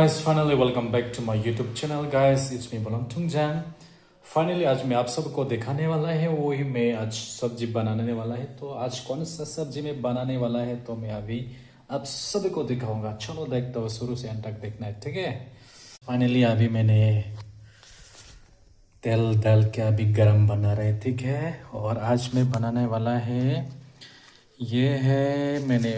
Guys, finally welcome back to my YouTube channel guys. It's me Bolam Thungjang. Finally आज मैं आप सबको दिखाने वाला है वही मैं आज सब्जी बनाने वाला है। तो आज कौन सा सब्जी मैं बनाने वाला है तो मैं अभी आप सभी को दिखाऊंगा। चलो देखते हो, शुरू से अंत तक देखना है, ठीक है। फाइनली अभी मैंने तेल डाल के अभी गरम बना रहे, ठीक है। और आज मैं बनाने वाला है ये है, मैंने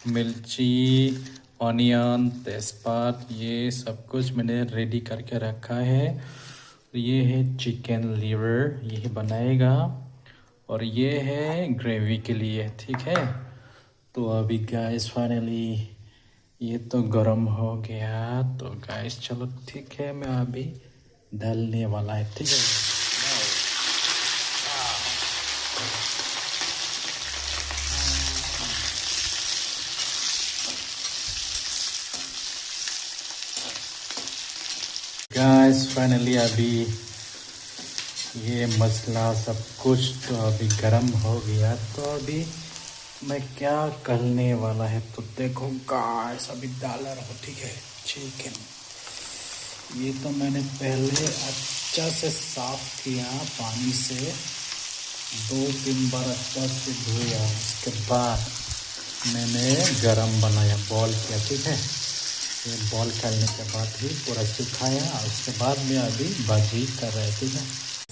मिर्ची, ऑनियन, तेज़पात ये सब कुछ मैंने रेडी करके रखा है। ये है चिकन लीवर, ये बनाएगा। और ये है ग्रेवी के लिए, ठीक है। तो अभी गाइस फाइनली ये तो गरम हो गया। तो गाइस चलो ठीक है, मैं अभी डालने वाला है, ठीक है। गाइस फाइनली अभी ये मसाला सब कुछ तो अभी गरम हो गया। तो अभी मैं क्या करने वाला है तो देखो गाइस, अभी डाल रहा हूँ, ठीक है, चिकन। ये तो मैंने पहले अच्छा से साफ किया पानी से, 2-3 बार अच्छा से धोया। उसके बाद मैंने गरम बनाया, बॉईल किया, ठीक है। ये बॉल करने के बाद ही पूरा सुखाया और उसके बाद में अभी भाजी कर रहे थे, ठीक है।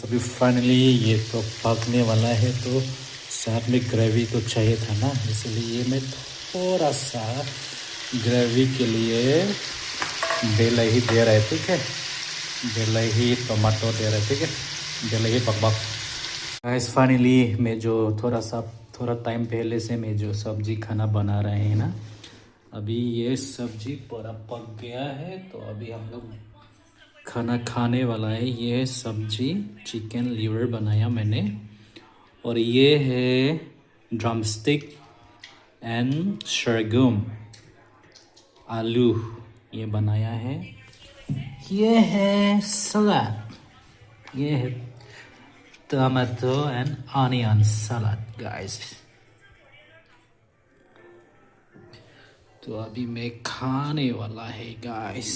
अभी फाइनली ये तो पकने वाला है। तो साथ में ग्रेवी तो चाहिए था ना, इसलिए मैं थोड़ा सा ग्रेवी के लिए बेलही दे रहे, ठीक है। बेलही टमाटो दे रहे, ठीक है, बेलही बकबक। गाइस फाइनली मैं जो थोड़ा टाइम पहले से मैं जो सब्जी खाना बना रहे हैं ना, अभी ये सब्जी पूरा पक गया है। तो अभी हम लोग खाना खाने वाला है। ये सब्जी चिकन लीवर बनाया मैंने, और ये है ड्रमस्टिक एंड शरगम आलू ये बनाया है। ये है सलाद, ये है tomato and onion salad guys. तो अभी मैं खाने वाला है गाइस।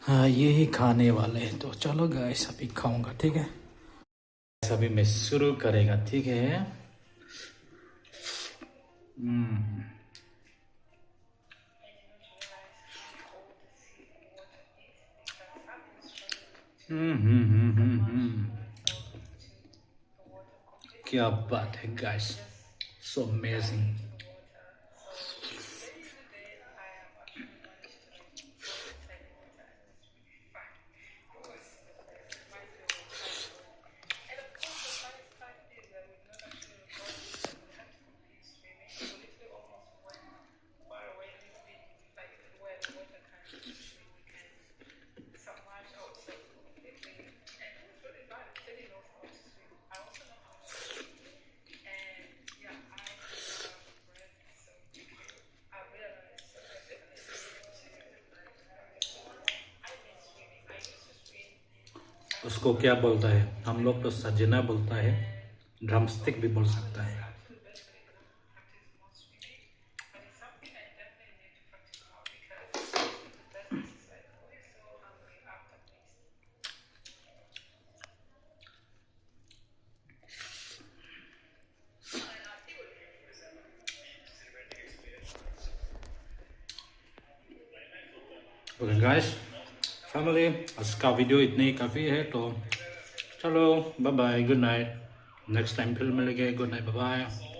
हाँ ये ही खाने वाले हैं। तो चलो गाइस अभी खाऊंगा, ठीक है। अभी मैं शुरू करेगा, ठीक है। क्या बात है गाइस, सो अमेजिंग। उसको क्या बोलता है, हम लोग तो सजना बोलता है, ड्रमस्टिक भी बोल सकता है। ओके गाइस फैमिली, आज का वीडियो इतने ही काफ़ी है। तो चलो bye bye, good night. Next time फिर मिलेंगे। Good night, bye bye.